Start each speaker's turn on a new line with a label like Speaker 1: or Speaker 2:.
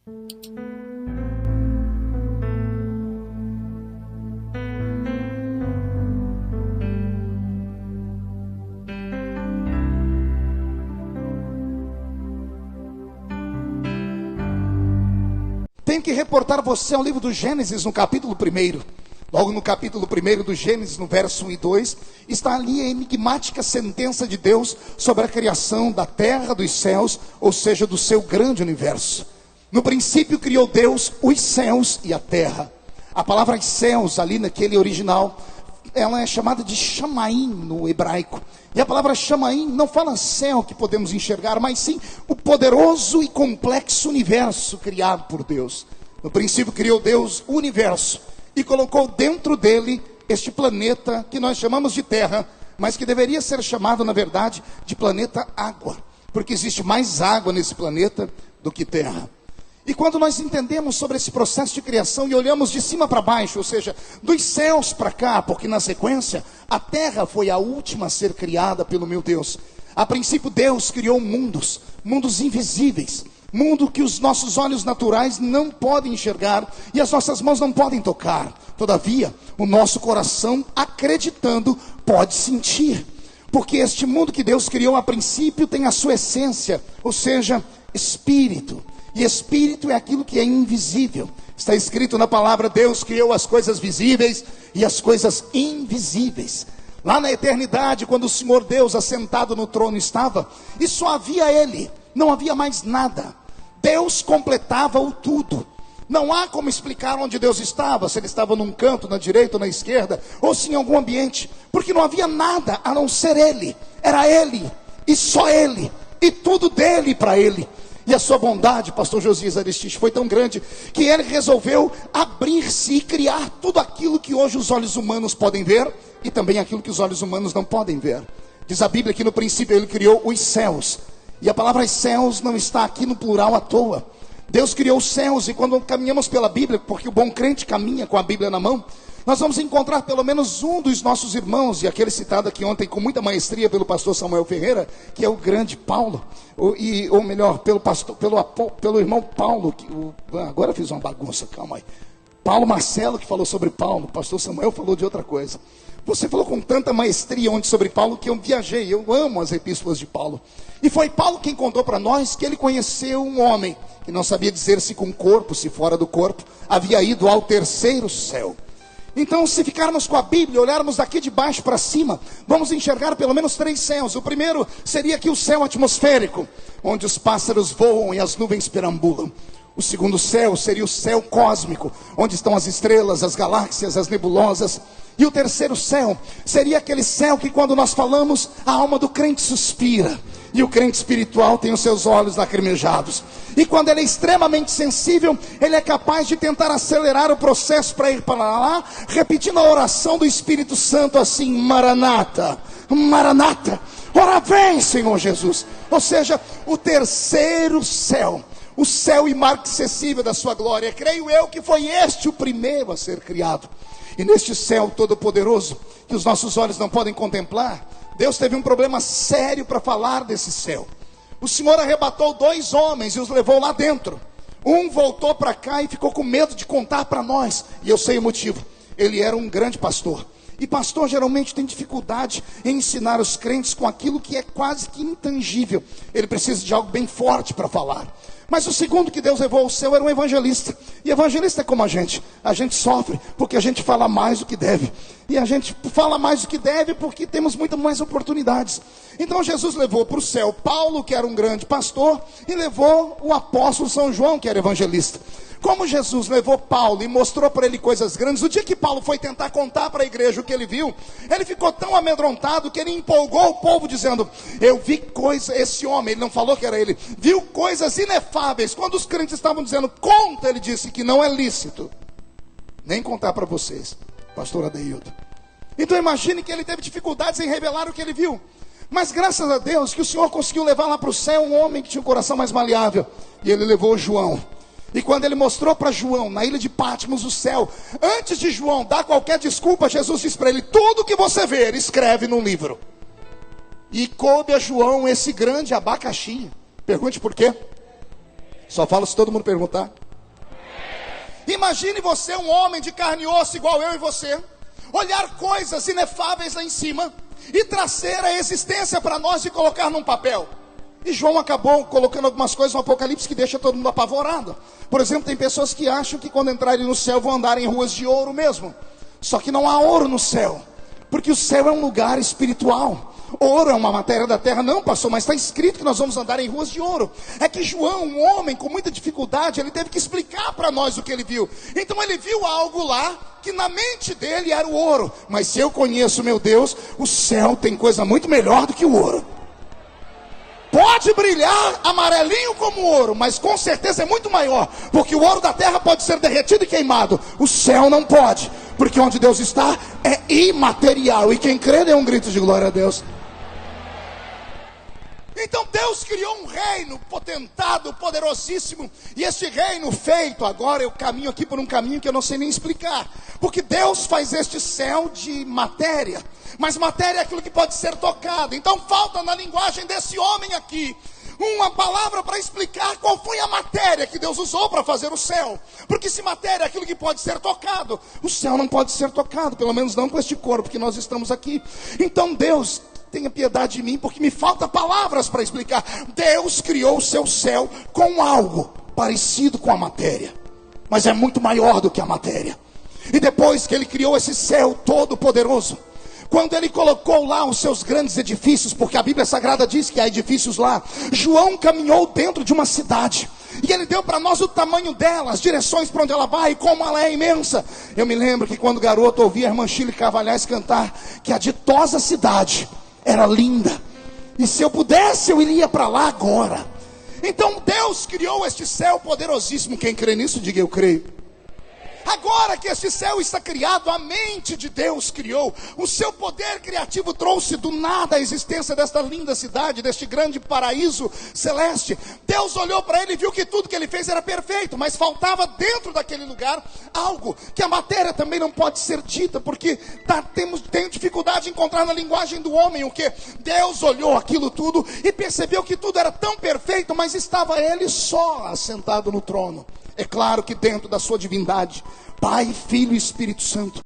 Speaker 1: Tenho que reportar você ao livro do Gênesis, no capítulo 1. Logo no capítulo 1 do Gênesis, no verso 1 e 2, está ali a enigmática sentença de Deus sobre a criação da terra, dos céus, ou seja, do seu grande universo. No princípio criou Deus os céus e a terra. A palavra céus, ali naquele original, ela é chamada de Shamaim no hebraico. E a palavra Shamaim não fala céu que podemos enxergar, mas sim o poderoso e complexo universo criado por Deus. No princípio criou Deus o universo e colocou dentro dele este planeta que nós chamamos de terra, mas que deveria ser chamado, na verdade, de planeta água, porque existe mais água nesse planeta do que terra. E quando nós entendemos sobre esse processo de criação e olhamos de cima para baixo, ou seja, dos céus para cá, porque na sequência, a terra foi a última a ser criada pelo meu Deus. A princípio Deus criou mundos invisíveis, mundo que os nossos olhos naturais não podem enxergar e as nossas mãos não podem tocar. Todavia, o nosso coração, acreditando, pode sentir. Porque este mundo que Deus criou a princípio tem a sua essência, ou seja, espírito. E espírito é aquilo que é invisível. Está escrito na palavra: Deus criou as coisas visíveis e as coisas invisíveis. Lá na eternidade, quando o Senhor Deus assentado no trono estava, e só havia Ele, não havia mais nada. Deus completava o tudo. Não há como explicar onde Deus estava, se Ele estava num canto, na direita ou na esquerda, ou se em algum ambiente, porque não havia nada a não ser Ele. Era Ele, e só Ele, e tudo dele para Ele. E a sua bondade, pastor Josias Aristides, foi tão grande que ele resolveu abrir-se e criar tudo aquilo que hoje os olhos humanos podem ver e também aquilo que os olhos humanos não podem ver. Diz a Bíblia que no princípio ele criou os céus. E a palavra céus não está aqui no plural à toa. Deus criou os céus, e quando caminhamos pela Bíblia, porque o bom crente caminha com a Bíblia na mão, nós vamos encontrar pelo menos um dos nossos irmãos, e aquele citado aqui ontem com muita maestria pelo pastor Samuel Ferreira, que é o grande Paulo, ou melhor, pelo irmão Paulo, agora eu fiz uma bagunça, calma aí. Paulo Marcelo que falou sobre Paulo, o pastor Samuel falou de outra coisa. Você falou com tanta maestria ontem sobre Paulo que eu viajei, eu amo as epístolas de Paulo. E foi Paulo quem contou para nós que ele conheceu um homem que não sabia dizer se com o corpo, se fora do corpo, havia ido ao terceiro céu. Então, se ficarmos com a Bíblia, olharmos daqui de baixo para cima, vamos enxergar pelo menos 3 céus. O primeiro seria aqui o céu atmosférico, onde os pássaros voam e as nuvens perambulam. O segundo céu seria o céu cósmico, onde estão as estrelas, as galáxias, as nebulosas. E o terceiro céu seria aquele céu que, quando nós falamos, a alma do crente suspira. E o crente espiritual tem os seus olhos lacrimejados. E quando ele é extremamente sensível, ele é capaz de tentar acelerar o processo para ir para lá, repetindo a oração do Espírito Santo assim: Maranata, Maranata, ora vem, Senhor Jesus. Ou seja, o terceiro céu, o céu imarcessível da sua glória. Creio eu que foi este o primeiro a ser criado. E neste céu todo-poderoso, que os nossos olhos não podem contemplar, Deus teve um problema sério para falar desse céu. O Senhor arrebatou 2 homens e os levou lá dentro. Um voltou para cá e ficou com medo de contar para nós. E eu sei o motivo. Ele era um grande pastor. E pastor geralmente tem dificuldade em ensinar os crentes com aquilo que é quase que intangível. Ele precisa de algo bem forte para falar. Mas o segundo que Deus levou ao céu era um evangelista. E evangelista é como a gente sofre porque a gente fala mais do que deve. E a gente fala mais do que deve porque temos muitas mais oportunidades. Então Jesus levou para o céu Paulo, que era um grande pastor, e levou o apóstolo São João, que era evangelista. Como Jesus levou Paulo e mostrou para ele coisas grandes, o dia que Paulo foi tentar contar para a igreja o que ele viu, ele ficou tão amedrontado que ele empolgou o povo dizendo: eu vi coisas, esse homem, ele não falou que era ele, viu coisas inefáveis. Quando os crentes estavam dizendo conta, ele disse que não é lícito nem contar para vocês, pastor Adeildo. Então imagine que ele teve dificuldades em revelar o que ele viu. Mas graças a Deus que o Senhor conseguiu levar lá para o céu um homem que tinha o coração mais maleável. E ele levou João. E quando ele mostrou para João, na ilha de Patmos, o céu, antes de João dar qualquer desculpa, Jesus disse para ele: tudo que você ver, escreve num livro. E coube a João esse grande abacaxi. Pergunte por quê? Só falo se todo mundo perguntar. Imagine você, um homem de carne e osso igual eu e você, olhar coisas inefáveis lá em cima e trazer a existência para nós e colocar num papel. E João acabou colocando algumas coisas no Apocalipse que deixa todo mundo apavorado. Por exemplo, tem pessoas que acham que quando entrarem no céu vão andar em ruas de ouro mesmo. Só que não há ouro no céu, porque o céu é um lugar espiritual. Ouro é uma matéria da terra. Não, pastor, mas está escrito que nós vamos andar em ruas de ouro. É que João, um homem com muita dificuldade, ele teve que explicar para nós o que ele viu. Então ele viu algo lá que na mente dele era o ouro. Mas se eu conheço meu Deus, o céu tem coisa muito melhor do que o ouro. Pode brilhar amarelinho como ouro, mas com certeza é muito maior, porque o ouro da terra pode ser derretido e queimado. O céu não pode, porque onde Deus está é imaterial. E quem crê dê um grito de glória a Deus. Então Deus criou um reino potentado, poderosíssimo. E esse reino feito, agora eu caminho aqui por um caminho que eu não sei nem explicar. Porque Deus faz este céu de matéria. Mas matéria é aquilo que pode ser tocado. Então falta na linguagem desse homem aqui uma palavra para explicar qual foi a matéria que Deus usou para fazer o céu. Porque se matéria é aquilo que pode ser tocado, o céu não pode ser tocado. Pelo menos não com este corpo que nós estamos aqui. Então Deus, tenha piedade de mim, porque me falta palavras para explicar. Deus criou o seu céu com algo parecido com a matéria, mas é muito maior do que a matéria. E depois que ele criou esse céu todo poderoso, quando ele colocou lá os seus grandes edifícios, porque a Bíblia Sagrada diz que há edifícios lá, João caminhou dentro de uma cidade, e ele deu para nós o tamanho dela, as direções para onde ela vai, e como ela é imensa. Eu me lembro que quando garoto ouvia a irmã Chile Cavalhais cantar que a ditosa cidade era linda, e se eu pudesse eu iria para lá agora. Então Deus criou este céu poderosíssimo. Quem crê nisso, diga eu creio. Agora que este céu está criado, a mente de Deus criou. O seu poder criativo trouxe do nada a existência desta linda cidade, deste grande paraíso celeste. Deus olhou para ele e viu que tudo que ele fez era perfeito, mas faltava dentro daquele lugar algo que a matéria também não pode ser dita, porque tenho dificuldade de encontrar na linguagem do homem o que. Deus olhou aquilo tudo e percebeu que tudo era tão perfeito, mas estava ele só assentado no trono. É claro que dentro da sua divindade, Pai, Filho e Espírito Santo,